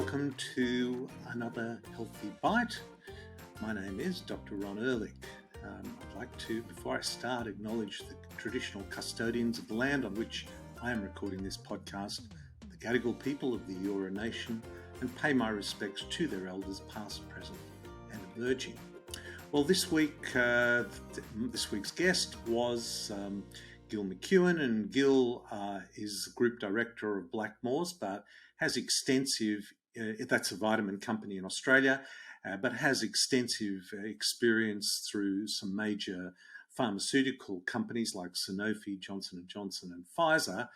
welcome to another Healthy Bite. My name is Dr. Ron Ehrlich. I'd like to, before I start, acknowledge the traditional custodians of the land on which I am recording this podcast, the Gadigal people of the Eora Nation, and pay my respects to their elders past, present and emerging. Well, this week's guest was Gill McEwen, and Gill is Group Director of Blackmores, but has extensive, that's a vitamin company in Australia, but has extensive experience through some major pharmaceutical companies like Sanofi, Johnson & Johnson and Pfizer,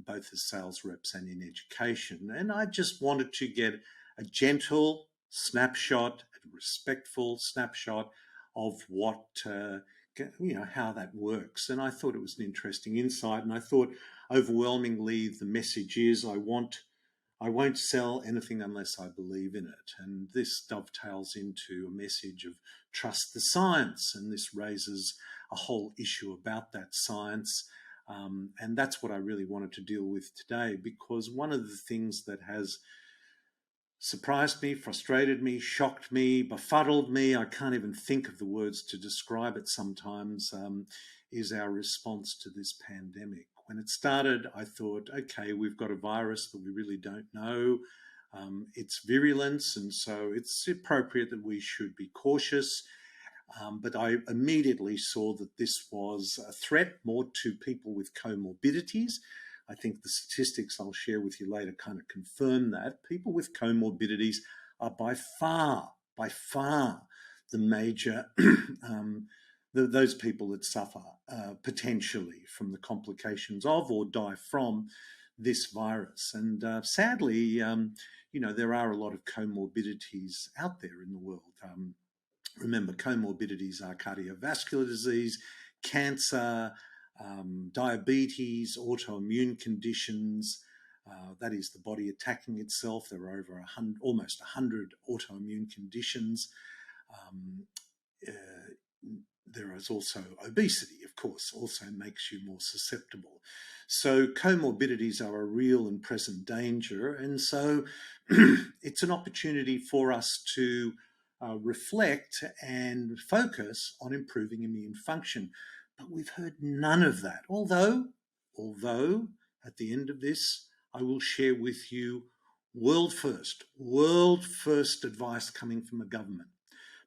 both as sales reps and in education. And I just wanted to get a gentle snapshot, a respectful snapshot of what, how that works. And I thought it was an interesting insight. And I thought overwhelmingly the message is I won't sell anything unless I believe in it. And this dovetails into a message of trust the science. And this raises a whole issue about that science. And that's what I really wanted to deal with today, because one of the things that has surprised me, frustrated me, shocked me, befuddled me, I can't even think of the words to describe it sometimes, is our response to this pandemic. When it started, I thought, okay, we've got a virus, but we really don't know its virulence, and so it's appropriate that we should be cautious. But I immediately saw that this was a threat more to people with comorbidities. I think the statistics I'll share with you later kind of confirm that. People with comorbidities are by far the major, those people that suffer potentially from the complications of or die from this virus. And sadly, there are a lot of comorbidities out there in the world. Remember, comorbidities are cardiovascular disease, cancer, diabetes, autoimmune conditions, that is the body attacking itself. There are over almost 100 autoimmune conditions. There is also obesity, of course, also makes you more susceptible. So comorbidities are a real and present danger. And so it's an opportunity for us to reflect and focus on improving immune function. But we've heard none of that. Although at the end of this, I will share with you world first advice coming from a government.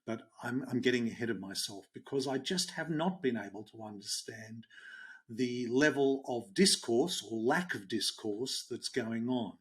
But I'm getting ahead of myself because I just have not been able to understand the level of discourse or lack of discourse that's going on.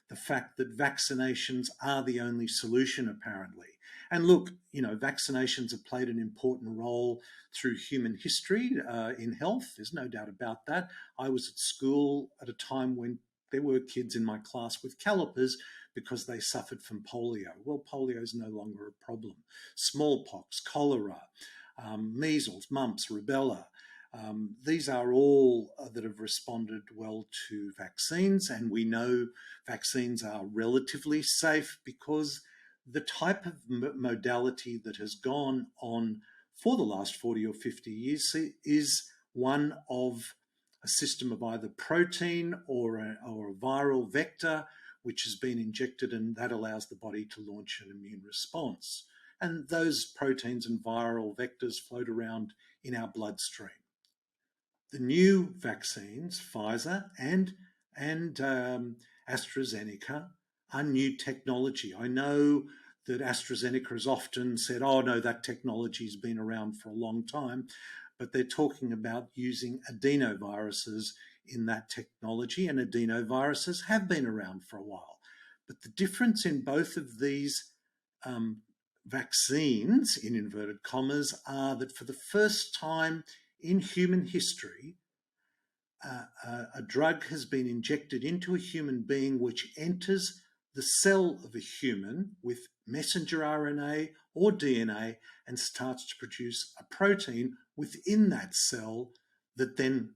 The fact that vaccinations are the only solution, apparently. And look, vaccinations have played an important role through human history in health. There's no doubt about that. I was at school at a time when there were kids in my class with calipers because they suffered from polio. Well, polio is no longer a problem. Smallpox, cholera, measles, mumps, rubella. These are all that have responded well to vaccines, and we know vaccines are relatively safe because the type of modality that has gone on for the last 40 or 50 years is one of a system of either protein or a viral vector which has been injected, and that allows the body to launch an immune response. And those proteins and viral vectors float around in our bloodstream. The new vaccines, Pfizer and AstraZeneca, are new technology. I know that AstraZeneca has often said, oh no, that technology's been around for a long time, but they're talking about using adenoviruses in that technology, and adenoviruses have been around for a while. But the difference in both of these vaccines, in inverted commas, are that for the first time in human history, a drug has been injected into a human being which enters the cell of a human with messenger RNA or DNA and starts to produce a protein within that cell that then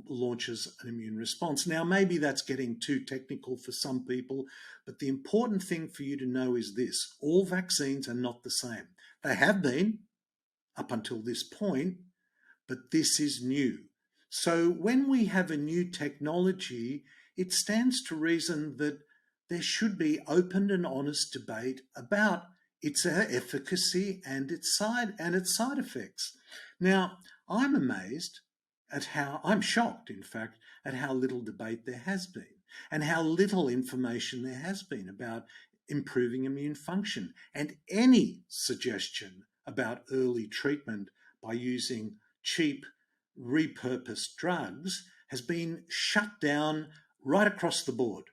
launches an immune response. Now, maybe that's getting too technical for some people, but the important thing for you to know is this: all vaccines are not the same. They have been up until this point, but this is new. So when we have a new technology, it stands to reason that there should be open and honest debate about its efficacy and its side effects. Now, I'm amazed I'm shocked, in fact, at how little debate there has been and how little information there has been about improving immune function, and any suggestion about early treatment by using cheap, repurposed drugs has been shut down right across the board.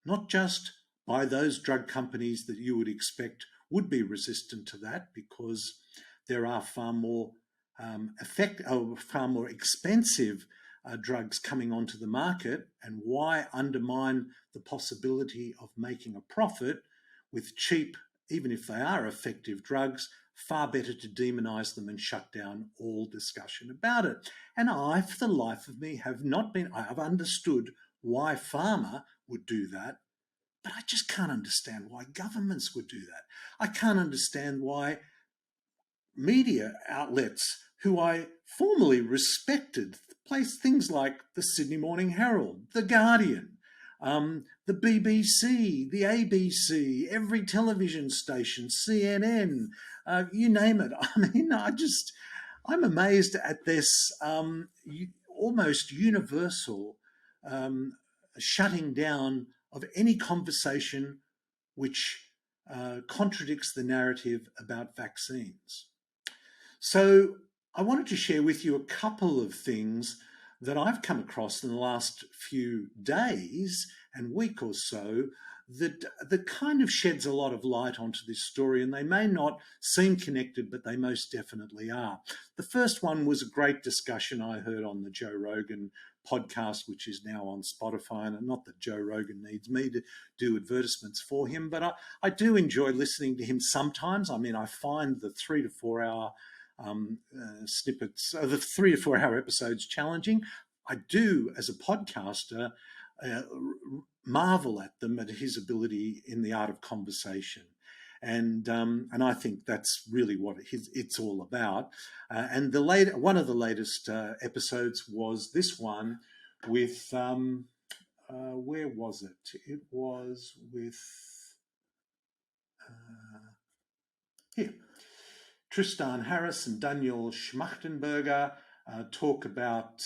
Not just by those drug companies that you would expect would be resistant to that, because there are far more far more expensive drugs coming onto the market, and why undermine the possibility of making a profit with cheap, even if they are effective drugs? Far better to demonize them and shut down all discussion about it. And I, for the life of me, I've understood why pharma would do that, but I just can't understand why governments would do that. I can't understand why media outlets who I formerly respected place things like the Sydney Morning Herald, the Guardian, the BBC, the ABC, every television station, CNN, you name it. I mean, I'm amazed at this almost universal shutting down of any conversation which contradicts the narrative about vaccines. So I wanted to share with you a couple of things that I've come across in the last few days and week or so that kind of sheds a lot of light onto this story, and they may not seem connected, but they most definitely are. The first one was a great discussion I heard on the Joe Rogan podcast, which is now on Spotify, and not that Joe Rogan needs me to do advertisements for him, but I do enjoy listening to him sometimes. I mean, I find the 3 to 4 hour snippets, the 3 to 4 hour episodes challenging. I do, as a podcaster, marvel at them, at his ability in the art of conversation. And I think that's really what it's all about. And one of the latest episodes was this one with, where was it? It was with, here. Tristan Harris and Daniel Schmachtenberger talk about,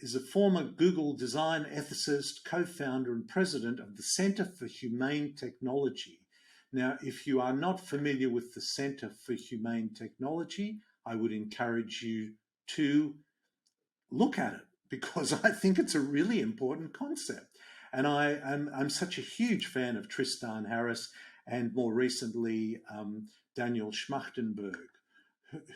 is a former Google design ethicist, co-founder and president of the Center for Humane Technology. Now, if you are not familiar with the Center for Humane Technology, I would encourage you to look at it, because I think it's a really important concept. And I'm such a huge fan of Tristan Harris, and more recently, Daniel Schmachtenberg,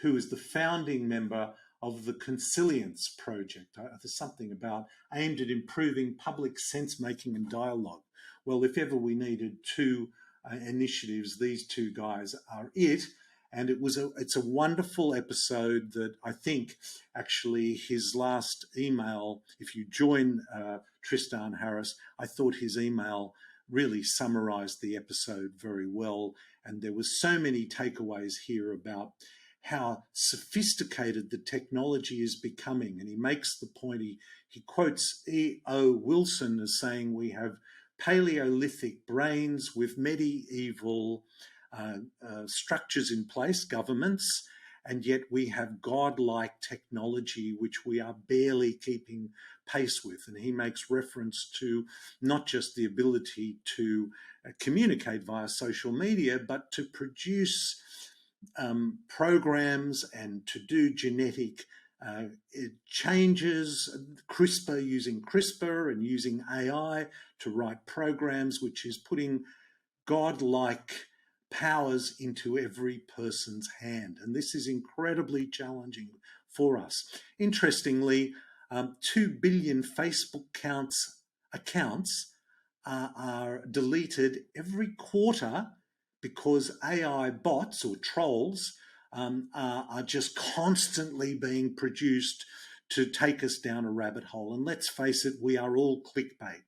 who is the founding member of the Consilience Project. There's something about aimed at improving public sense-making and dialogue. Well, if ever we needed two initiatives, these two guys are it. And it's a wonderful episode that I think actually his last email, if you join Tristan Harris, I thought his email really summarized the episode very well. And there was so many takeaways here about how sophisticated the technology is becoming. And he makes the point, he quotes E.O. Wilson as saying, we have Paleolithic brains with medieval structures in place, governments, and yet we have godlike technology which we are barely keeping pace with. And he makes reference to not just the ability to communicate via social media, but to produce programs and to do genetic changes, using CRISPR and using AI to write programs, which is putting godlike powers into every person's hand. And this is incredibly challenging for us. Interestingly, 2 billion Facebook accounts are deleted every quarter because AI bots or trolls are just constantly being produced to take us down a rabbit hole. And let's face it, we are all clickbait.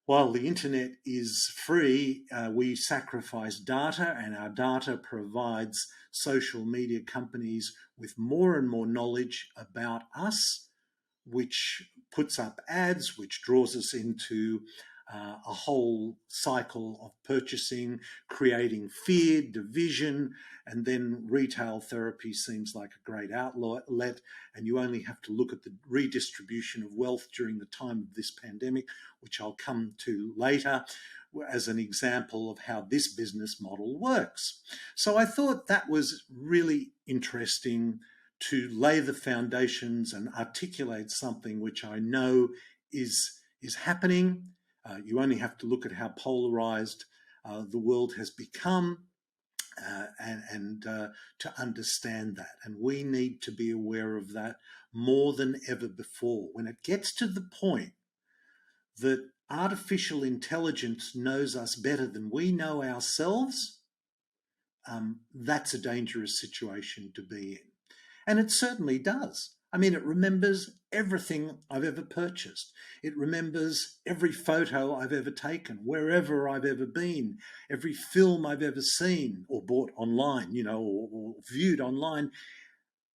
While the internet is free, we sacrifice data, and our data provides social media companies with more and more knowledge about us, which puts up ads, which draws us into a whole cycle of purchasing, creating fear, division, and then retail therapy seems like a great outlet. And you only have to look at the redistribution of wealth during the time of this pandemic, which I'll come to later, as an example of how this business model works. So I thought that was really interesting to lay the foundations and articulate something which I know is happening. You only have to look at how polarized the world has become and to understand that. And we need to be aware of that more than ever before. When it gets to the point that artificial intelligence knows us better than we know ourselves, that's a dangerous situation to be in. And it certainly does. I mean, it remembers everything I've ever purchased. It remembers every photo I've ever taken, wherever I've ever been, every film I've ever seen or bought online, or viewed online.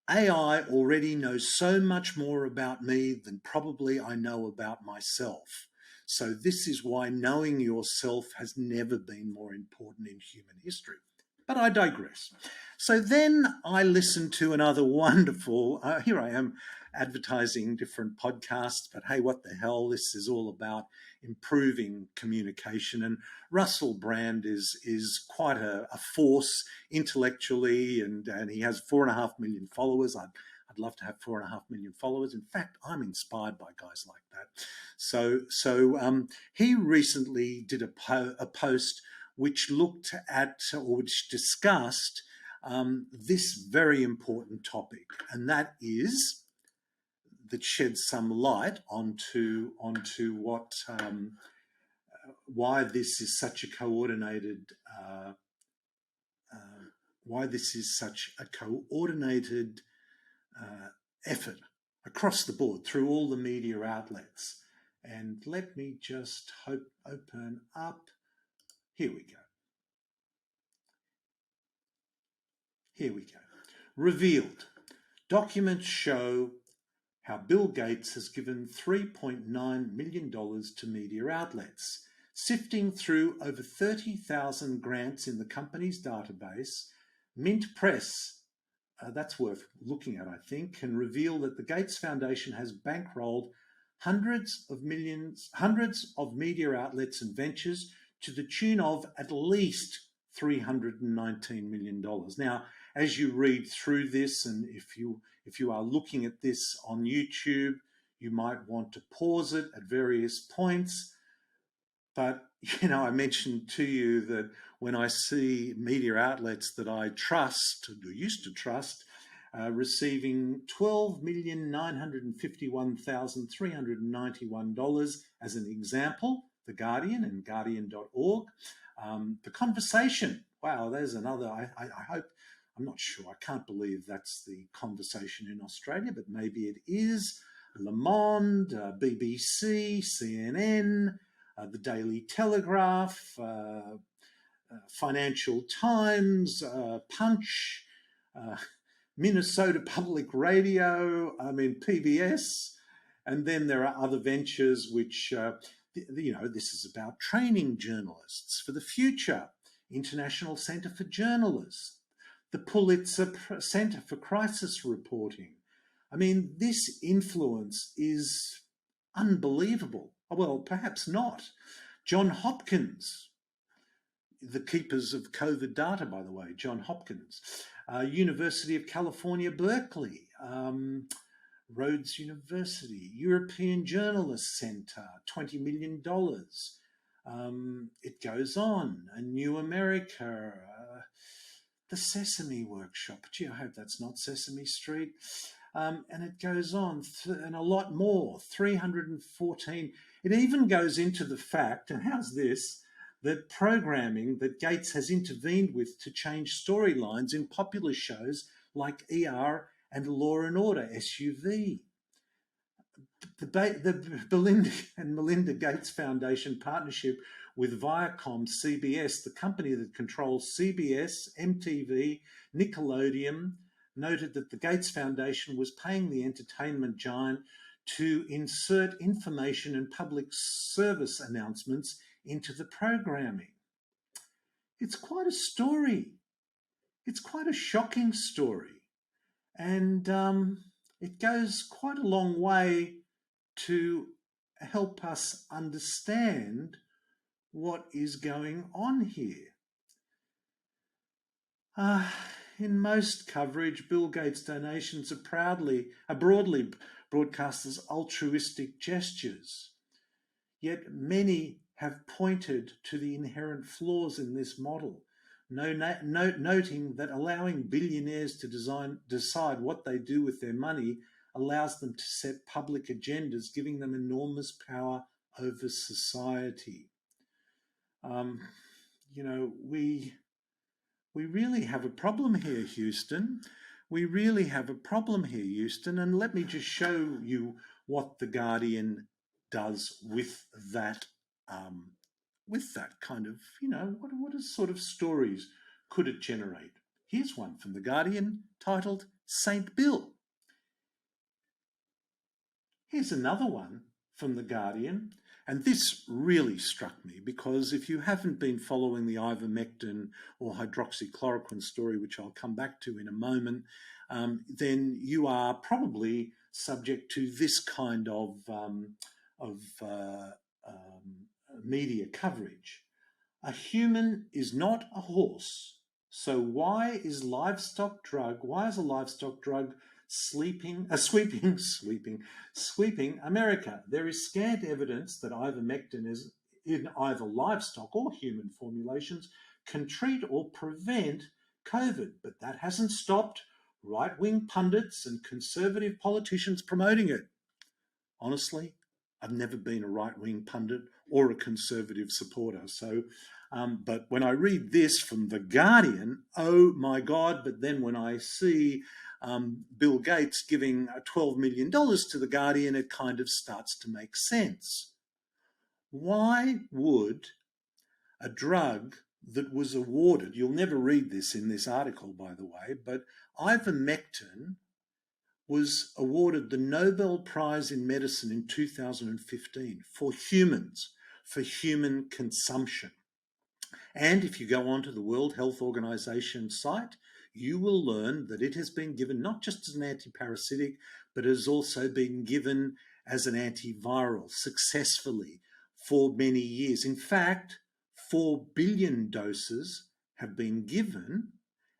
AI already knows so much more about me than probably I know about myself. So this is why knowing yourself has never been more important in human history. But I digress. So then I listened to another wonderful, here I am advertising different podcasts, but hey, what the hell, this is all about improving communication. And Russell Brand is quite a force intellectually, and he has 4.5 million followers. I'd love to have 4.5 million followers. In fact, I'm inspired by guys like that. So he recently did a post which looked at, or which discussed this very important topic, and that sheds some light onto what why this is such a coordinated effort across the board through all the media outlets. And let me just open up. Here we go. Here we go. Revealed. Documents show how Bill Gates has given $3.9 million to media outlets. Sifting through over 30,000 grants in the company's database, Mint Press, that's worth looking at, I think, can reveal that the Gates Foundation has bankrolled hundreds of media outlets and ventures to the tune of at least $319 million. Now, as you read through this, and if you are looking at this on YouTube, you might want to pause it at various points. But, I mentioned to you that when I see media outlets that I trust, or used to trust, receiving $12,951,391 as an example, The Guardian and Guardian.org. The Conversation, wow, there's another, I hope, I'm not sure, I can't believe that's the Conversation in Australia, but maybe it is. Le Monde, BBC, CNN, the Daily Telegraph, Financial Times, Punch, Minnesota Public Radio, PBS, and then there are other ventures which, this is about training journalists for the future, International Center for Journalists, the Pulitzer Center for Crisis Reporting. This influence is unbelievable. Well, perhaps not. John Hopkins, the keepers of COVID data, by the way, John Hopkins, University of California, Berkeley, Rhodes University, European Journalists Center, $20 million. It goes on. A New America, the Sesame Workshop. Gee, I hope that's not Sesame Street. And it goes on, and a lot more, 314. It even goes into the fact, and how's this, that programming that Gates has intervened with to change storylines in popular shows like ER and Law and Order, SUV. The Belinda and Melinda Gates Foundation partnership with Viacom CBS, the company that controls CBS, MTV, Nickelodeon, noted that the Gates Foundation was paying the entertainment giant to insert information and public service announcements into the programming. It's quite a story. It's quite a shocking story. And it goes quite a long way to help us understand what is going on here. In most coverage, Bill Gates' donations are broadly broadcast as altruistic gestures. Yet many have pointed to the inherent flaws in this model, noting that allowing billionaires to decide what they do with their money allows them to set public agendas, giving them enormous power over society. We really have a problem here, Houston. We really have a problem here, Houston. And let me just show you what The Guardian does with that kind of, what sort of stories could it generate? Here's one from The Guardian titled Saint Bill. Here's another one from The Guardian. And this really struck me because if you haven't been following the ivermectin or hydroxychloroquine story, which I'll come back to in a moment, then you are probably subject to this kind of media coverage. A human is not a horse. So why is a livestock drug sweeping America? There is scant evidence that ivermectin is in either livestock or human formulations can treat or prevent COVID, but that hasn't stopped right-wing pundits and conservative politicians promoting it. Honestly, I've never been a right-wing pundit or a conservative supporter. So, but when I read this from The Guardian, oh my God, but then when I see Bill Gates giving $12 million to The Guardian, it kind of starts to make sense. Why would a drug that was awarded, you'll never read this in this article, by the way, but ivermectin was awarded the Nobel Prize in Medicine in 2015 for humans, for human consumption. And if you go onto the World Health Organization site, you will learn that it has been given not just as an antiparasitic, but has also been given as an antiviral successfully for many years. In fact, 4 billion doses have been given,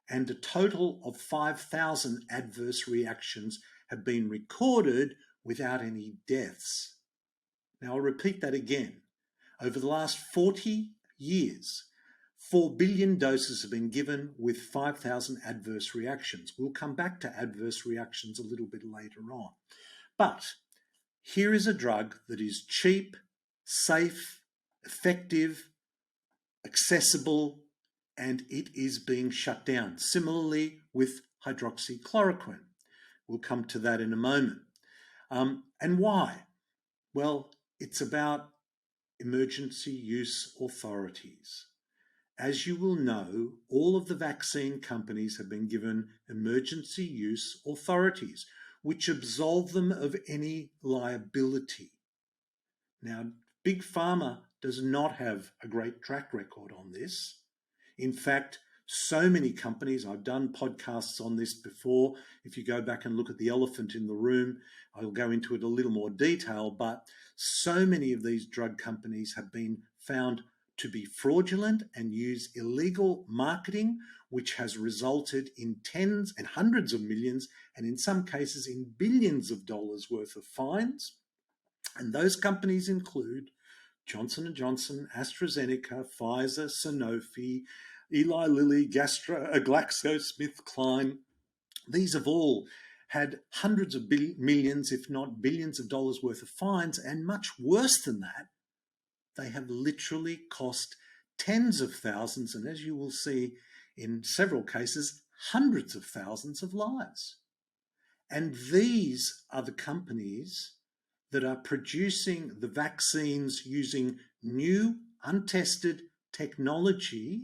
and a total of 5,000 adverse reactions have been recorded without any deaths. Now, I'll repeat that again. Over the last 40 years, 4 billion doses have been given with 5,000 adverse reactions. We'll come back to adverse reactions a little bit later on. But here is a drug that is cheap, safe, effective, accessible, and it is being shut down. Similarly with hydroxychloroquine. We'll come to that in a moment. And why? Well, it's about emergency use authorities. As you will know, all of the vaccine companies have been given emergency use authorities, which absolve them of any liability. Now, Big Pharma does not have a great track record on this. In fact, so many companies, I've done podcasts on this before. If you go back and look at the elephant in the room, I'll go into it a little more detail, but so many of these drug companies have been found to be fraudulent and use illegal marketing, which has resulted in tens and hundreds of millions, and in some cases in billions of dollars worth of fines. And those companies include Johnson & Johnson, AstraZeneca, Pfizer, Sanofi, Eli Lilly, GlaxoSmithKline. These have all had hundreds of millions, if not billions of dollars worth of fines, and much worse than that, they have literally cost tens of thousands, and as you will see in several cases, hundreds of thousands of lives. And these are the companies that are producing the vaccines using new, untested technology.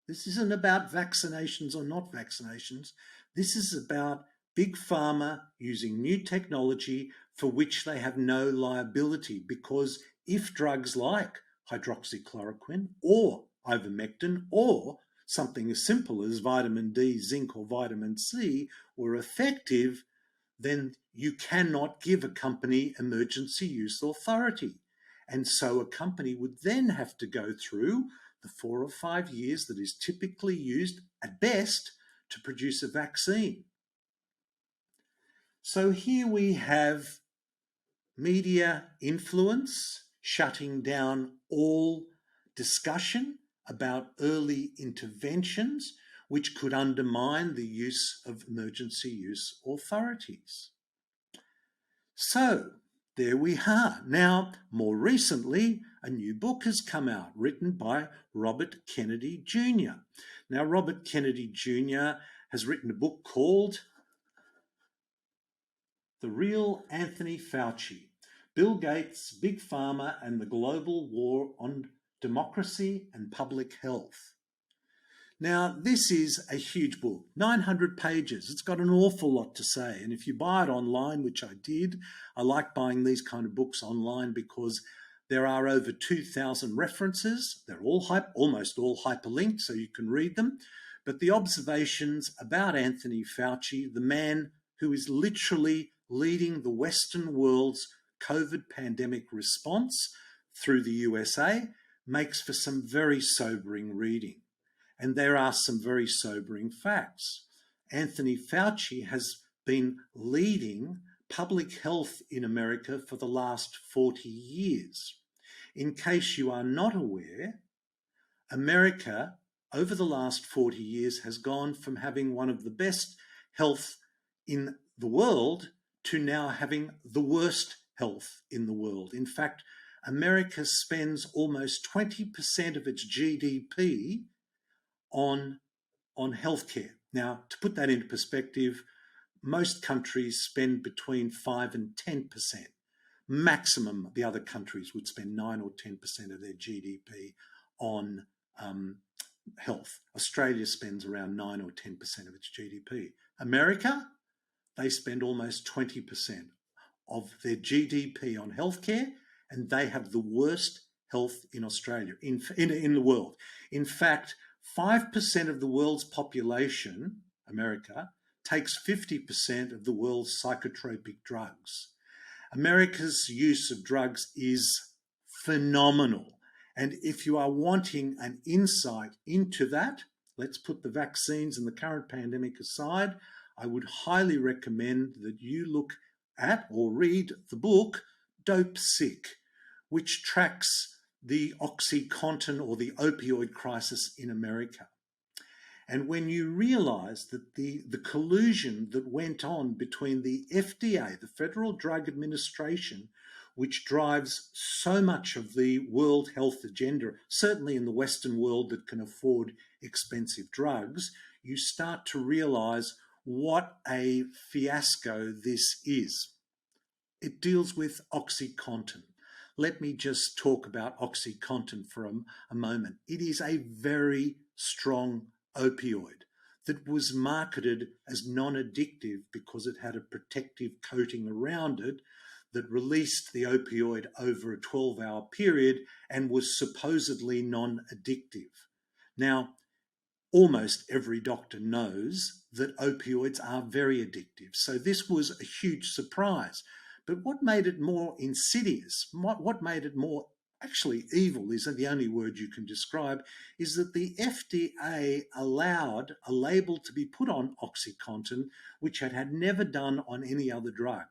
This isn't about vaccinations or not vaccinations. This is about Big Pharma using new technology for which they have no liability, because if drugs like hydroxychloroquine or ivermectin or something as simple as vitamin D, zinc, or vitamin C were effective, then you cannot give a company emergency use authority. And so a company would then have to go through the 4 or 5 years that is typically used at best to produce a vaccine. So here we have media influence shutting down all discussion about early interventions, which could undermine the use of emergency use authorities. So there we are. Now, more recently, a new book has come out written by Robert Kennedy Jr. Now, Robert Kennedy Jr. has written a book called The Real Anthony Fauci, Bill Gates, Big Pharma, and the Global War on Democracy and Public Health. Now, this is a huge book, 900 pages. It's got an awful lot to say. And if you buy it online, which I did, I like buying these kind of books online because there are over 2,000 references. They're all almost all hyperlinked, so you can read them. But the observations about Anthony Fauci, the man who is literally leading the Western world's COVID pandemic response through the USA, makes for some very sobering reading. And there are some very sobering facts. Anthony Fauci has been leading public health in America for the last 40 years. In case you are not aware, America over the last 40 years has gone from having one of the best health in the world to now having the worst health in the world. In fact, America spends almost 20% of its GDP on healthcare. Now, to put that into perspective, most countries spend between 5 and 10%. Maximum, the other countries would spend 9 or 10% of their GDP on health. Australia spends around 9 or 10% of its GDP. America, they spend almost 20% of their GDP on healthcare, and they have the worst health in Australia, in the world. In fact, 5% of the world's population, America, takes 50% of the world's psychotropic drugs. America's use of drugs is phenomenal. And if you are wanting an insight into that, let's put the vaccines and the current pandemic aside, I would highly recommend that you look at or read the book Dope Sick, which tracks the OxyContin or the opioid crisis in America. And when you realize that the collusion that went on between the FDA, the Federal Drug Administration, which drives so much of the World Health agenda, certainly in the Western world that can afford expensive drugs, you start to realize what a fiasco this is. It deals with OxyContin. Let me just talk about OxyContin for a moment. It is a very strong opioid that was marketed as non-addictive because it had a protective coating around it that released the opioid over a 12-hour period and was supposedly non-addictive. Now, almost every doctor knows that opioids are very addictive. So this was a huge surprise. But what made it more insidious, what made it more actually evil, is the only word you can describe, is that the FDA allowed a label to be put on OxyContin, which it had never done on any other drug.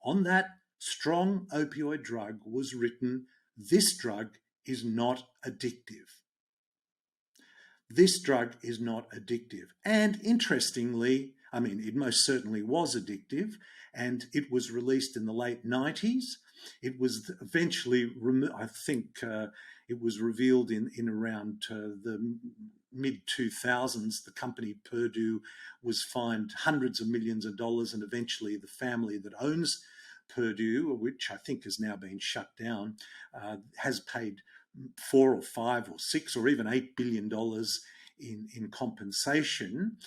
On that strong opioid drug was written, "This drug is not addictive." This drug is not addictive. And interestingly, I mean, it most certainly was addictive, and it was released in the late 90s. It was eventually, I think it was revealed in around the mid-2000s. The company Purdue was fined hundreds of millions of dollars, and eventually the family that owns Purdue, which I think has now been shut down, has paid $4 or $5 or $6 or even $8 billion in compensation.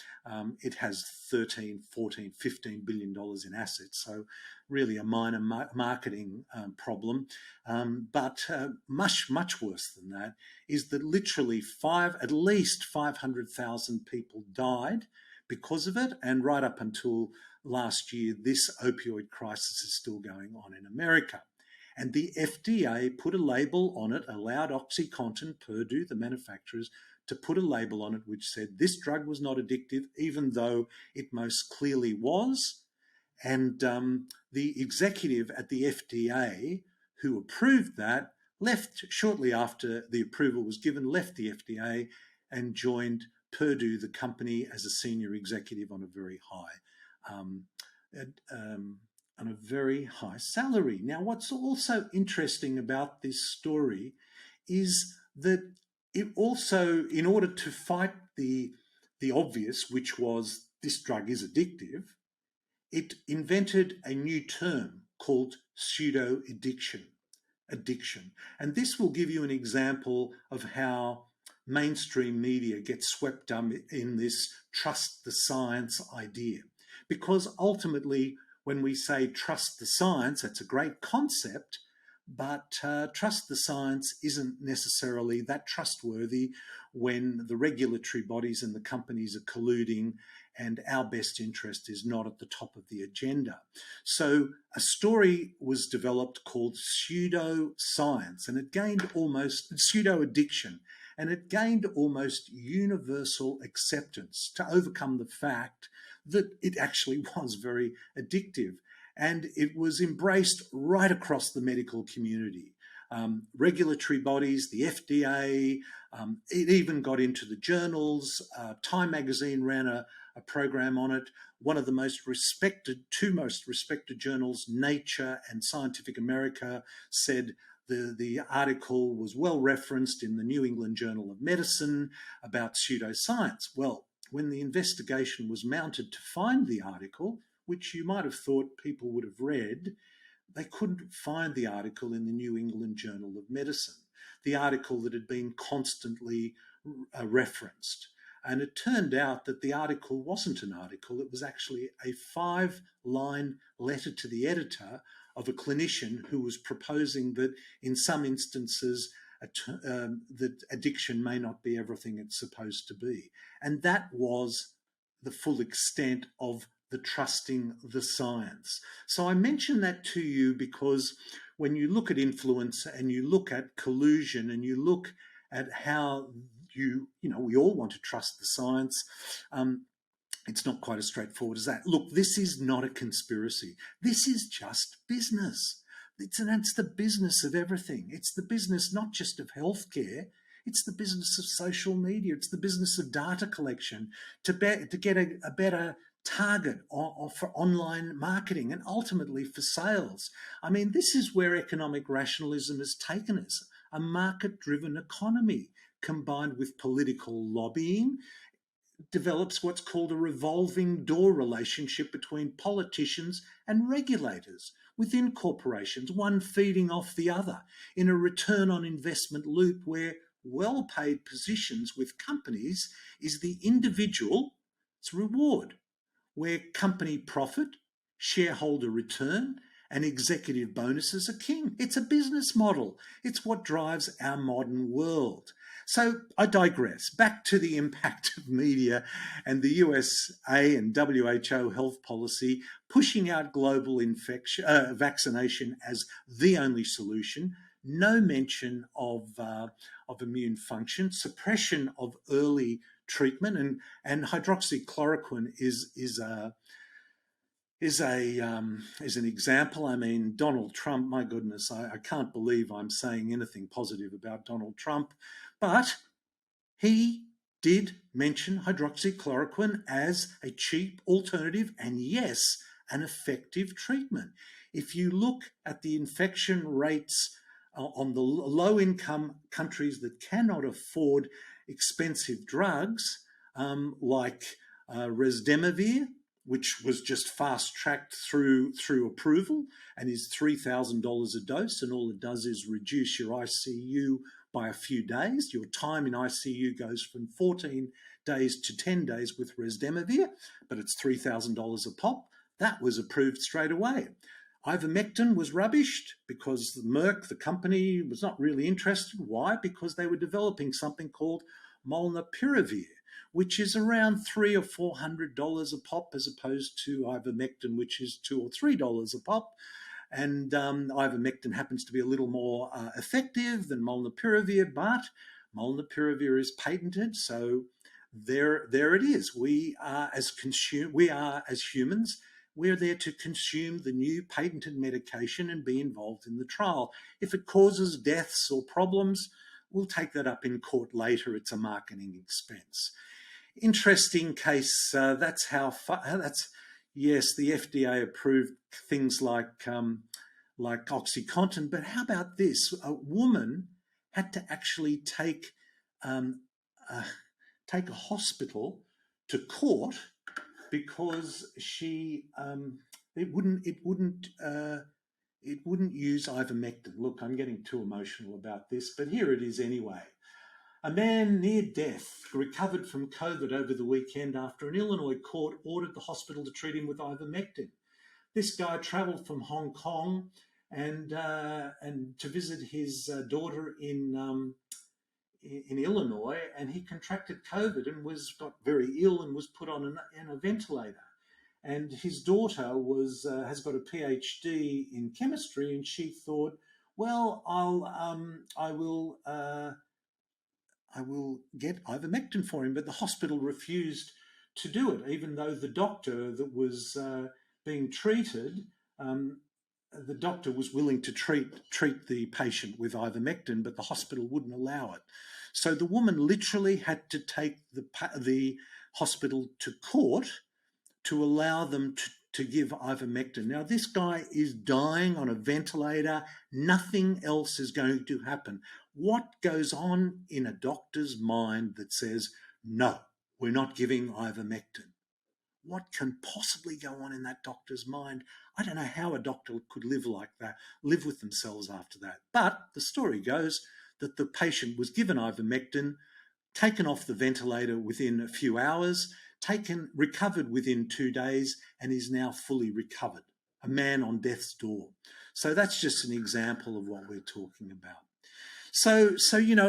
It has 13, 14, $15 billion in assets, so really a minor marketing problem. But much, much worse than that is that literally at least 500,000 people died because of it, and right up until last year, this opioid crisis is still going on in America. And the FDA put a label on it, allowed OxyContin, Purdue, the manufacturers, to put a label on it which said this drug was not addictive, even though it most clearly was. And the executive at the FDA who approved that left shortly after the approval was given, left the FDA and joined Purdue, the company, as a senior executive on a very high salary. Now, what's also interesting about this story is that it also, in order to fight the obvious, which was this drug is addictive, it invented a new term called pseudo addiction. And this will give you an example of how mainstream media gets swept up in this trust the science idea. Because ultimately, when we say trust the science, that's a great concept, but trust the science isn't necessarily that trustworthy when the regulatory bodies and the companies are colluding and our best interest is not at the top of the agenda. So a story was developed called Pseudo Science, and it gained almost Pseudo Addiction, and it gained almost universal acceptance to overcome the fact that it actually was very addictive. And it was embraced right across the medical community. Regulatory bodies, the FDA, it even got into the journals. Time magazine ran a program on it. One of the two most respected journals, Nature and Scientific America, said the article was well referenced in the New England Journal of Medicine about pseudoscience. Well, when the investigation was mounted to find the article, which you might have thought people would have read, they couldn't find the article in the New England Journal of Medicine, the article that had been constantly referenced. And it turned out that the article wasn't an article, it was actually a 5-line letter to the editor of a clinician who was proposing that in some instances that addiction may not be everything it's supposed to be. And that was the full extent of the trusting the science. So I mention that to you because when you look at influence and you look at collusion and you look at how we all want to trust the science, it's not quite as straightforward as that. Look, this is not a conspiracy. This is just business. It's the business of everything. It's the business not just of healthcare, it's the business of social media. It's the business of data collection to get a better target for online marketing and ultimately for sales. I mean, this is where economic rationalism has taken us, a market-driven economy combined with political lobbying develops what's called a revolving door relationship between politicians and regulators within corporations, one feeding off the other in a return on investment loop where well-paid positions with companies is the individual's reward, where company profit, shareholder return, and executive bonuses are king. It's a business model. It's what drives our modern world. So I digress. Back to the impact of media and the USA and WHO health policy pushing out global vaccination as the only solution. No mention of immune function, suppression of early treatment, and hydroxychloroquine is an example. I mean, Donald Trump, my goodness, I can't believe I'm saying anything positive about Donald Trump, but he did mention hydroxychloroquine as a cheap alternative and, yes, an effective treatment. If you look at the infection rates on the low-income countries that cannot afford expensive drugs, like Remdesivir, which was just fast-tracked through approval and is $3,000 a dose, and all it does is reduce your ICU by a few days. Your time in ICU goes from 14 days to 10 days with Resdemivir, but it's $3,000 a pop. That was approved straight away. Ivermectin was rubbished because Merck, the company, was not really interested. Why? Because they were developing something called Molnupiravir, which is around $300 or $400 a pop, as opposed to ivermectin, which is $2 or $3 a pop. And ivermectin happens to be a little more effective than Molnupiravir, but Molnupiravir is patented, so there it is. We are as humans, we're there to consume the new patented medication and be involved in the trial. If it causes deaths or problems, we'll take that up in court later. It's a marketing expense. Interesting case. Yes, the FDA approved things like OxyContin, but how about this? A woman had to actually take a hospital to court because it wouldn't use ivermectin. Look, I'm getting too emotional about this, but here it is anyway. A man near death recovered from COVID over the weekend after an Illinois court ordered the hospital to treat him with ivermectin. This guy travelled from Hong Kong and to visit his daughter in Illinois, and he contracted COVID and got very ill and was put on a ventilator. And his daughter has got a PhD in chemistry, and she thought, well, I will get ivermectin for him, but the hospital refused to do it, even though the doctor that was being treated, the doctor was willing to treat the patient with ivermectin, but the hospital wouldn't allow it. So the woman literally had to take the hospital to court to allow them to give ivermectin. Now, this guy is dying on a ventilator. Nothing else is going to happen. What goes on in a doctor's mind that says, no, we're not giving ivermectin? What can possibly go on in that doctor's mind? I don't know how a doctor could live like that, live with themselves after that. But the story goes that the patient was given ivermectin, taken off the ventilator within a few hours, recovered within 2 days, and is now fully recovered. A man on death's door. So that's just an example of what we're talking about. So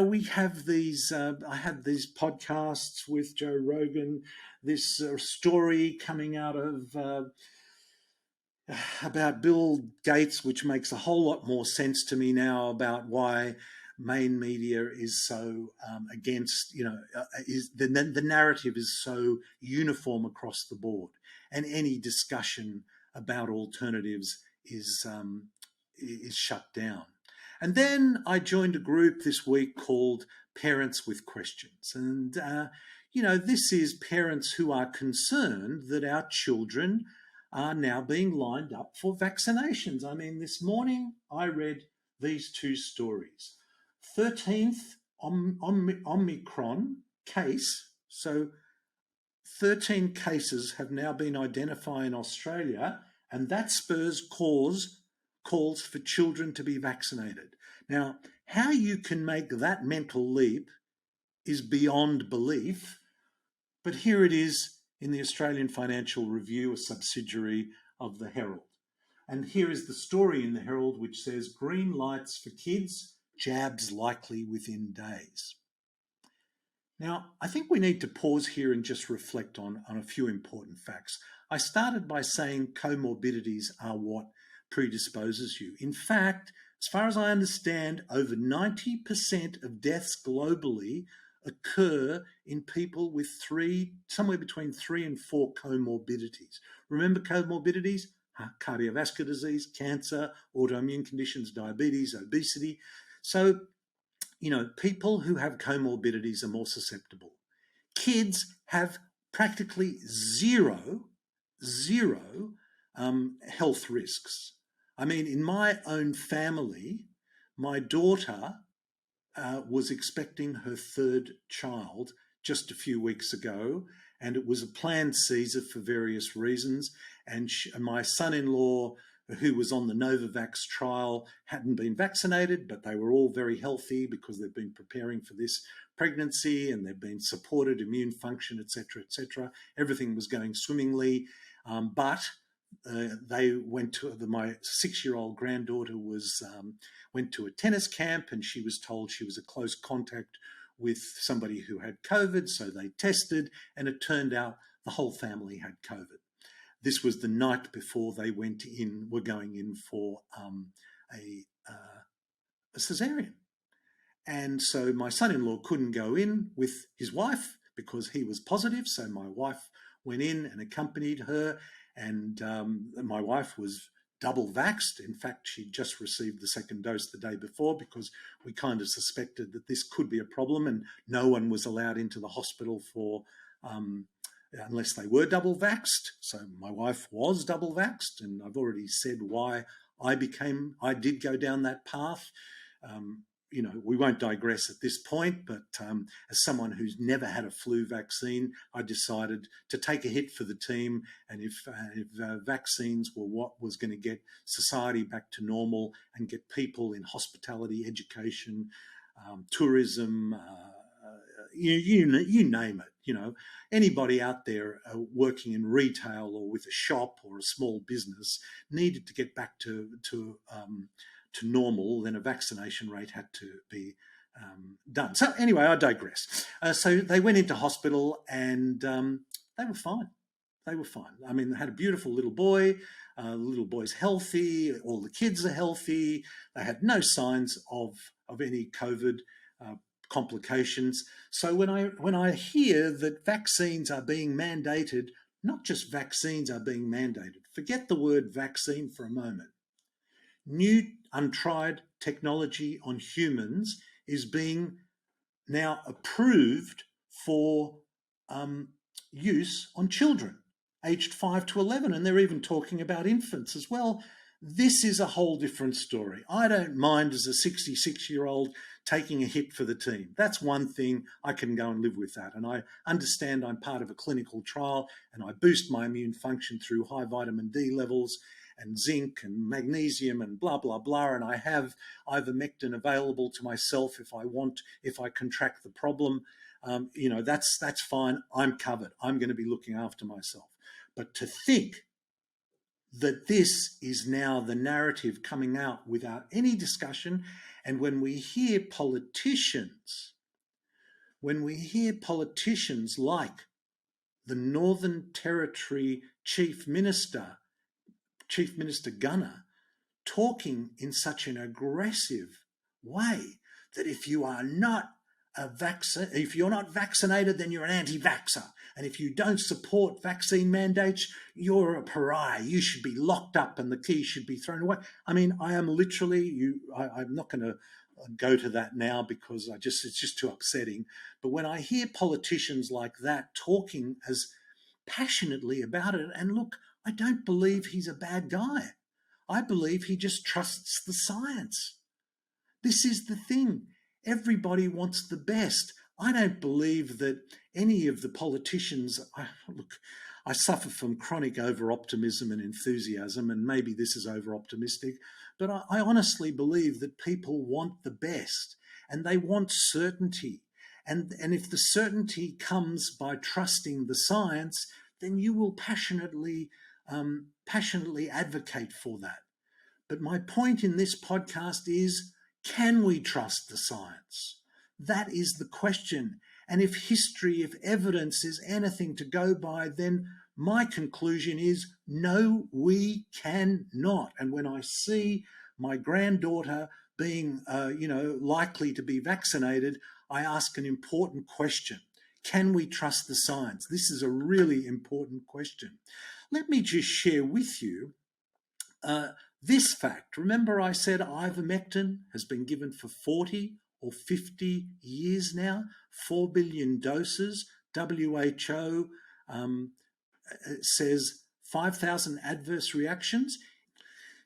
we have these. I had these podcasts with Joe Rogan. This story coming out of about Bill Gates, which makes a whole lot more sense to me now about why main media is so against. The narrative is so uniform across the board, and any discussion about alternatives is shut down. And then I joined a group this week called Parents with Questions. And, this is parents who are concerned that our children are now being lined up for vaccinations. I mean, this morning I read these two stories. 13th Omicron case. So 13 cases have now been identified in Australia, and that spurs calls for children to be vaccinated. Now, how you can make that mental leap is beyond belief, but here it is in the Australian Financial Review, a subsidiary of the Herald. And here is the story in the Herald which says, green lights for kids, jabs likely within days. Now, I think we need to pause here and just reflect on a few important facts. I started by saying comorbidities are what predisposes you. In fact, as far as I understand, over 90% of deaths globally occur in people with somewhere between 3 and 4 comorbidities. Remember comorbidities? Cardiovascular disease, cancer, autoimmune conditions, diabetes, obesity. So, people who have comorbidities are more susceptible. Kids have practically zero health risks. I mean, in my own family, my daughter was expecting her 3rd child just a few weeks ago, and it was a planned Caesar for various reasons. And my son-in-law who was on the Novavax trial hadn't been vaccinated, but they were all very healthy because they've been preparing for this pregnancy and they've been supported immune function, etc., etc. Everything was going swimmingly, but they went to my 6-year-old granddaughter went to a tennis camp, and she was told she was a close contact with somebody who had COVID, so they tested, and it turned out the whole family had COVID. This was the night before they were going in for a cesarean. And so my son-in-law couldn't go in with his wife because he was positive. So my wife went in and accompanied her, and my wife was double vaxxed. In fact, she just received the second dose the day before because we kind of suspected that this could be a problem, and no one was allowed into the hospital unless they were double vaxxed. So my wife was double vaxxed, and I've already said why I did go down that path. We won't digress at this point, but as someone who's never had a flu vaccine, I decided to take a hit for the team. And if vaccines were what was going to get society back to normal and get people in hospitality, education, tourism, you name it, anybody out there working in retail or with a shop or a small business needed to get back to normal, then a vaccination rate had to be done. So anyway, I digress. So they went into hospital, and they were fine. They were fine. I mean, they had a beautiful little boy. The little boy's healthy. All the kids are healthy. They had no signs of any COVID complications. So when I hear that vaccines are being mandated, not just vaccines are being mandated. Forget the word vaccine for a moment. New untried technology on humans is being now approved for use on children aged 5 to 11, and they're even talking about infants as well. This is a whole different story. I don't mind as a 66-year-old taking a hit for the team. That's one thing. I can go and live with that. And I understand I'm part of a clinical trial, and I boost my immune function through high vitamin D levels and zinc and magnesium and blah, blah, blah. And I have ivermectin available to myself if I contract the problem. That's fine. I'm covered. I'm going to be looking after myself. But to think that this is now the narrative coming out without any discussion, and when we hear politicians like the Northern Territory Chief Minister Gunner, talking in such an aggressive way that if you're not vaccinated, then you're an anti-vaxxer. And if you don't support vaccine mandates, you're a pariah. You should be locked up and the keys should be thrown away. I mean, I am literally, I'm not going to go to that now because it's just too upsetting. But when I hear politicians like that talking as passionately about it, and look, I don't believe he's a bad guy. I believe he just trusts the science. This is the thing. Everybody wants the best. I don't believe that any of the politicians, I suffer from chronic over-optimism and enthusiasm, and maybe this is over-optimistic, but I honestly believe that people want the best and they want certainty. And if the certainty comes by trusting the science, then you will passionately advocate for that. But my point in this podcast is, can we trust the science? That is the question. And if history, if evidence is anything to go by, then my conclusion is no, we cannot. And when I see my granddaughter being, likely to be vaccinated, I ask an important question. Can we trust the science? This is a really important question. Let me just share with you this fact. Remember I said ivermectin has been given for 40 or 50 years now, 4 billion doses. WHO says 5,000 adverse reactions.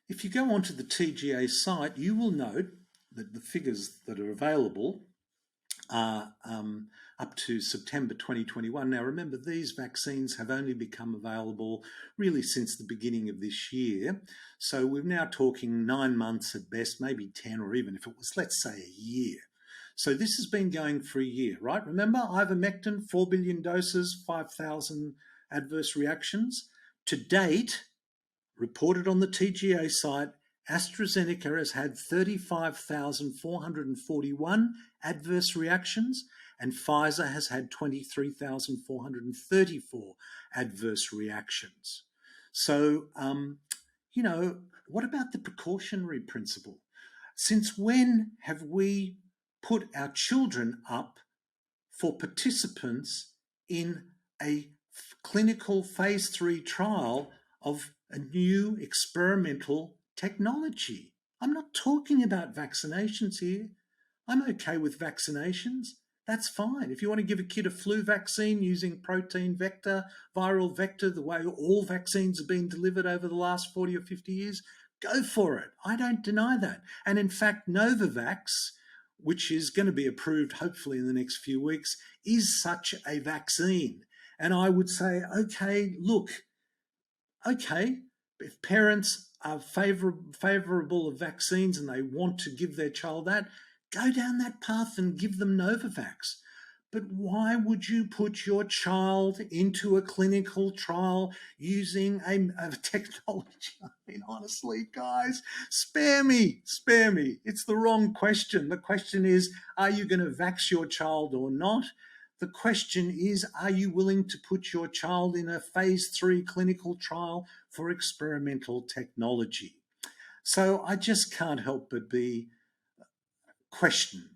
If you go onto the TGA site, you will note that the figures that are available up to September 2021. Now, remember, these vaccines have only become available really since the beginning of this year. So we're now talking 9 months at best, maybe 10, or even if it was, let's say, a year. So this has been going for a year, right? Remember, ivermectin, 4 billion doses, 5,000 adverse reactions. To date, reported on the TGA site, AstraZeneca has had 35,441 adverse reactions, and Pfizer has had 23,434 adverse reactions. So, what about the precautionary principle? Since when have we put our children up for participants in a clinical phase 3 trial of a new experimental technology? I'm not talking about vaccinations here. I'm okay with vaccinations. That's fine. If you want to give a kid a flu vaccine using protein vector, viral vector, the way all vaccines have been delivered over the last 40 or 50 years, go for it. I don't deny that. And in fact, Novavax, which is going to be approved hopefully in the next few weeks, is such a vaccine. And I would say, okay, look, okay, if parents are favourable of vaccines and they want to give their child that, go down that path and give them Novavax. But why would you put your child into a clinical trial using a technology? I mean, honestly, guys, spare me. It's the wrong question. The question is, are you going to vax your child or not? The question is, are you willing to put your child in a phase 3 clinical trial for experimental technology? So I just can't help but be question,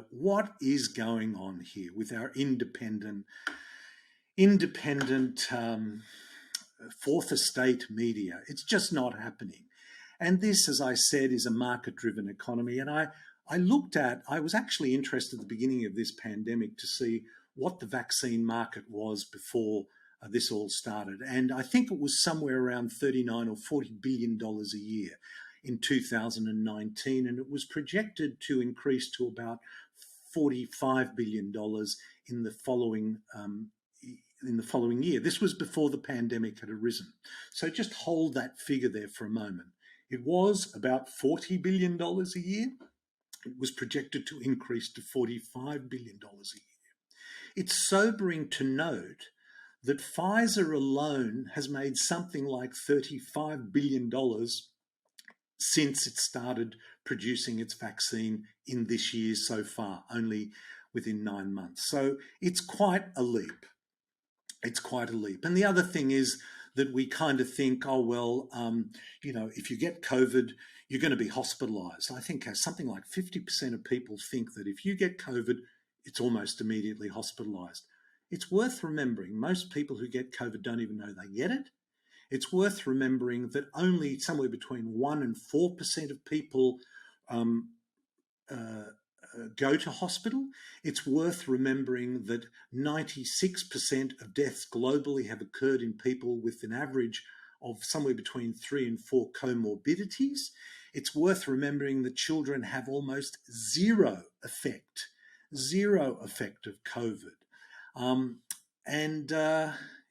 what is going on here with our independent fourth estate media? It's just not happening. And this, as I said, is a market-driven economy. And I was actually interested at the beginning of this pandemic to see what the vaccine market was before this all started. And I think it was somewhere around $39 or $40 billion a year in 2019, and it was projected to increase to about $45 billion in the following year. This was before the pandemic had arisen. So just hold that figure there for a moment. It was about $40 billion a year. It was projected to increase to $45 billion a year. It's sobering to note that Pfizer alone has made something like $35 billion since it started producing its vaccine in this year so far, only within 9 months. So it's quite a leap. And the other thing is that we kind of think, if you get COVID, you're going to be hospitalized. I think something like 50% of people think that if you get COVID, it's almost immediately hospitalized. It's worth remembering most people who get COVID don't even know they get it. It's worth remembering that only somewhere between 1% and 4% of people go to hospital. It's worth remembering that 96% of deaths globally have occurred in people with an average of somewhere between 3 and 4 comorbidities. It's worth remembering that children have almost zero effect of COVID.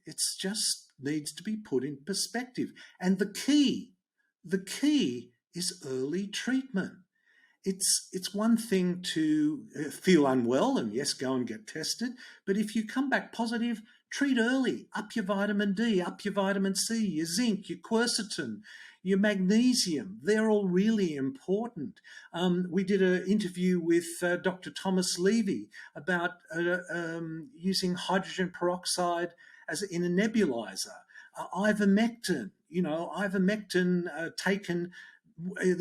It's just needs to be put in perspective. And the key is early treatment. It's one thing to feel unwell and yes, go and get tested. But if you come back positive, treat early. Up your vitamin D, up your vitamin C, your zinc, your quercetin, your magnesium. They're all really important. We did an interview with Dr. Thomas Levy about using hydrogen peroxide in a nebulizer. Ivermectin, taken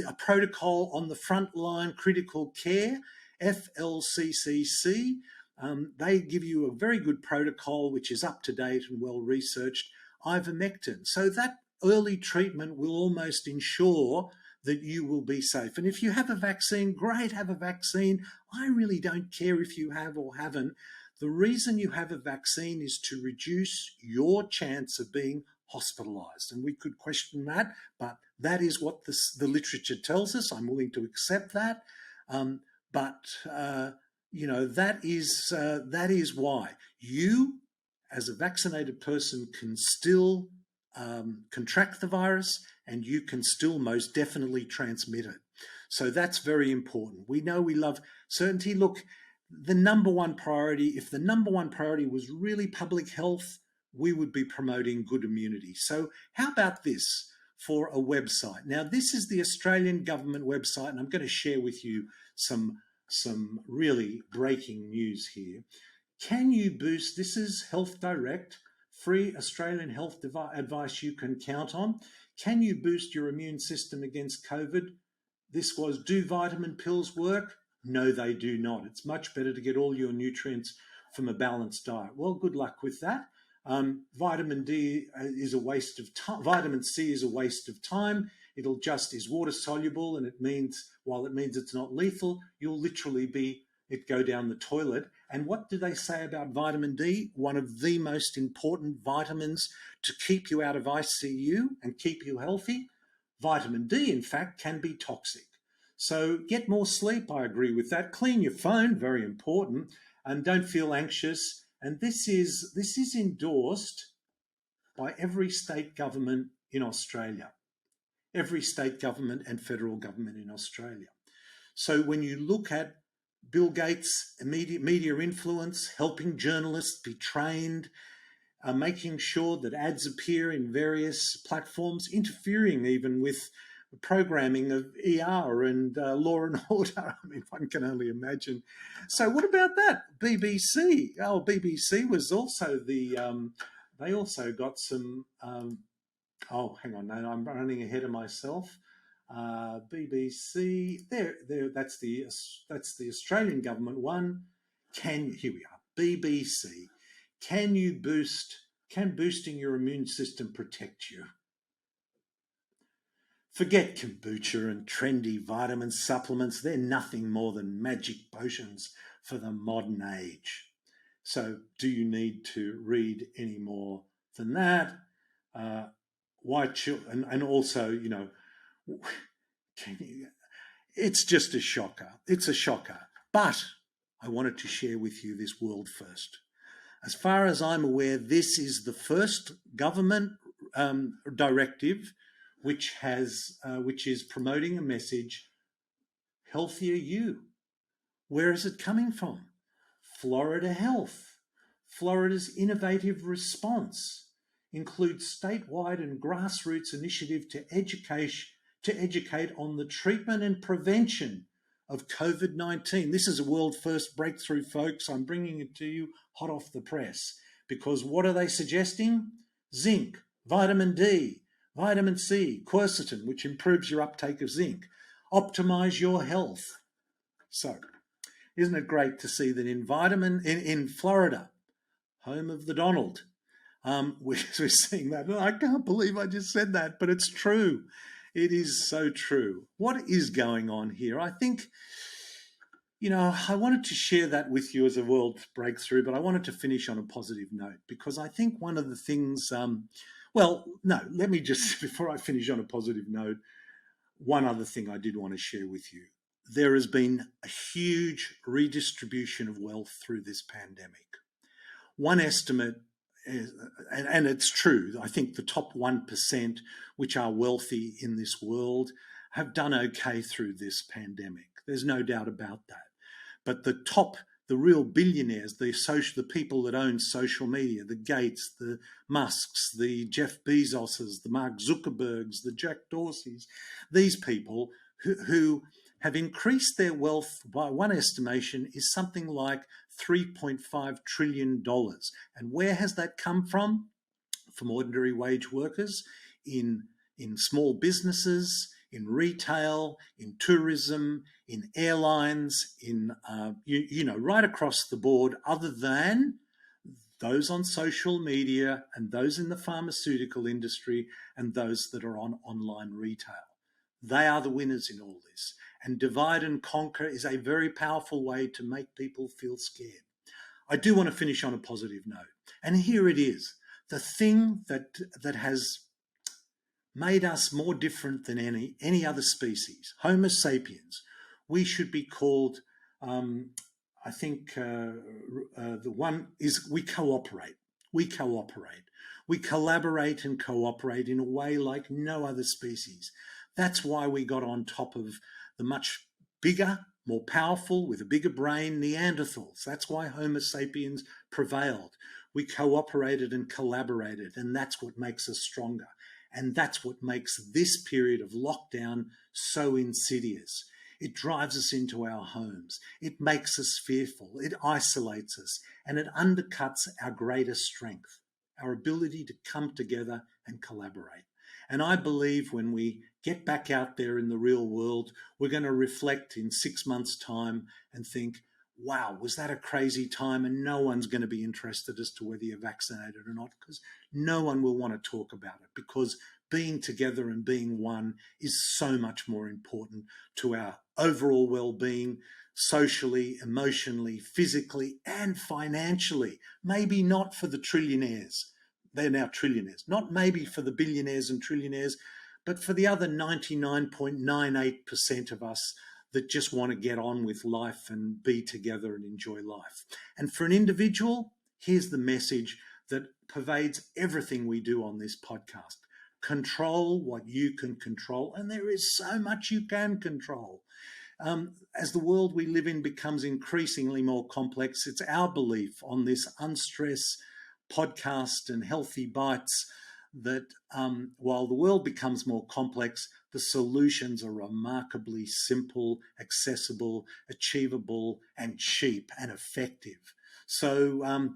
a protocol on the frontline critical care, FLCCC. They give you a very good protocol which is up to date and well researched, ivermectin. So that early treatment will almost ensure that you will be safe. And if you have a vaccine, great, have a vaccine. I really don't care if you have or haven't. The reason you have a vaccine is to reduce your chance of being hospitalized. And we could question that, but that is what the literature tells us. I'm willing to accept that. But that is why you, as a vaccinated person, can still contract the virus, and you can still most definitely transmit it. So that's very important. We know we love certainty. Look, the number one priority, if the number one priority was really public health, we would be promoting good immunity. So how about this for a website? Now, this is the Australian government website, and I'm going to share with you some really breaking news here. Can you boost, this is Health Direct, free Australian health advice you can count on. Can you boost your immune system against COVID? This was, do vitamin pills work? No, they do not. It's much better to get all your nutrients from a balanced diet. Well, good luck with that. Vitamin D is a waste of time. Vitamin C is a waste of time. It'll just is water soluble, and it means, while it means it's not lethal, you'll literally go down the toilet. And what do they say about vitamin D? One of the most important vitamins to keep you out of ICU and keep you healthy. Vitamin D, in fact, can be toxic. So get more sleep, I agree with that. Clean your phone, very important, and don't feel anxious. And this is endorsed by every state government in Australia, every state government and federal government in Australia. So when you look at Bill Gates' media influence, helping journalists be trained, making sure that ads appear in various platforms, interfering even with programming of ER and Law and Order. I mean, one can only imagine. So what about that? BBC. Oh, BBC was also they also got some, oh, hang on, no, I'm running ahead of myself. BBC, that's the Australian government one. Here we are, BBC. Can boosting your immune system protect you? Forget kombucha and trendy vitamin supplements. They're nothing more than magic potions for the modern age. So do you need to read any more than that? And also, it's just a shocker. It's a shocker. But I wanted to share with you this world first. As far as I'm aware, this is the first government directive which is promoting a message, healthier you. Where is it coming from? Florida Health. Florida's innovative response includes statewide and grassroots initiative to educate on the treatment and prevention of COVID-19. This is a world first breakthrough, folks. I'm bringing it to you hot off the press, because what are they suggesting? Zinc, vitamin D, vitamin C, quercetin, which improves your uptake of zinc. Optimize your health. So, isn't it great to see that in Florida, home of the Donald, we're seeing that. I can't believe I just said that, but it's true. It is so true. What is going on here? I think, I wanted to share that with you as a world breakthrough, but I wanted to finish on a positive note, because I think one of the things, let me just, before I finish on a positive note, one other thing I did want to share with you. There has been a huge redistribution of wealth through this pandemic. One estimate is, and it's true, I think the top 1%, which are wealthy in this world, have done okay through this pandemic. There's no doubt about that. But the real billionaires, the people that own social media, the Gates, the Musks, the Jeff Bezoses, the Mark Zuckerbergs, the Jack Dorseys, these people who have increased their wealth by one estimation is something like $3.5 trillion. And where has that come from? From ordinary wage workers in small businesses, in retail, in tourism, in airlines, right across the board, other than those on social media and those in the pharmaceutical industry and those that are on online retail. They are the winners in all this. And divide and conquer is a very powerful way to make people feel scared. I do want to finish on a positive note. And here it is. The thing that has made us more different than any other species, Homo sapiens. We should be called I think the one is we cooperate. We cooperate. We collaborate and cooperate in a way like no other species. That's why we got on top of the much bigger, more powerful, with a bigger brain Neanderthals. That's why Homo sapiens prevailed. We cooperated and collaborated, and that's what makes us stronger. And that's what makes this period of lockdown so insidious. It drives us into our homes. It makes us fearful. It isolates us, and it undercuts our greatest strength, our ability to come together and collaborate. And I believe when we get back out there in the real world, we're going to reflect in 6 months' time and think, wow, was that a crazy time? And no one's going to be interested as to whether you're vaccinated or not, because no one will want to talk about it, because being together and being one is so much more important to our overall well-being, socially, emotionally, physically, and financially. Maybe not for the trillionaires. They're now trillionaires. Not maybe for the billionaires and trillionaires, but for the other 99.98% of us that just want to get on with life and be together and enjoy life. And for an individual, here's the message that pervades everything we do on this podcast. Control what you can control, and there is so much you can control. As the world we live in becomes increasingly more complex, it's our belief on this Unstress podcast and Healthy Bites that while the world becomes more complex, the solutions are remarkably simple, accessible, achievable, and cheap and effective. So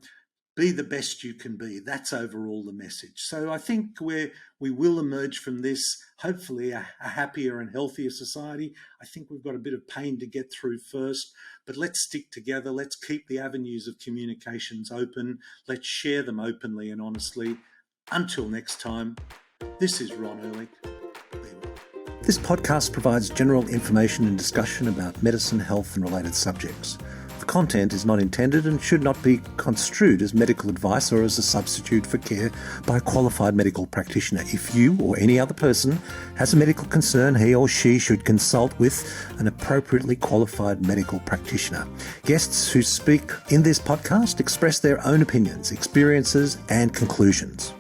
be the best you can be. That's overall the message. So I think we will emerge from this, hopefully a happier and healthier society. I think we've got a bit of pain to get through first, but let's stick together. Let's keep the avenues of communications open. Let's share them openly and honestly. Until next time, this is Ron Ehrlich. This podcast provides general information and discussion about medicine, health, and related subjects. The content is not intended and should not be construed as medical advice or as a substitute for care by a qualified medical practitioner. If you or any other person has a medical concern, he or she should consult with an appropriately qualified medical practitioner. Guests who speak in this podcast express their own opinions, experiences, and conclusions.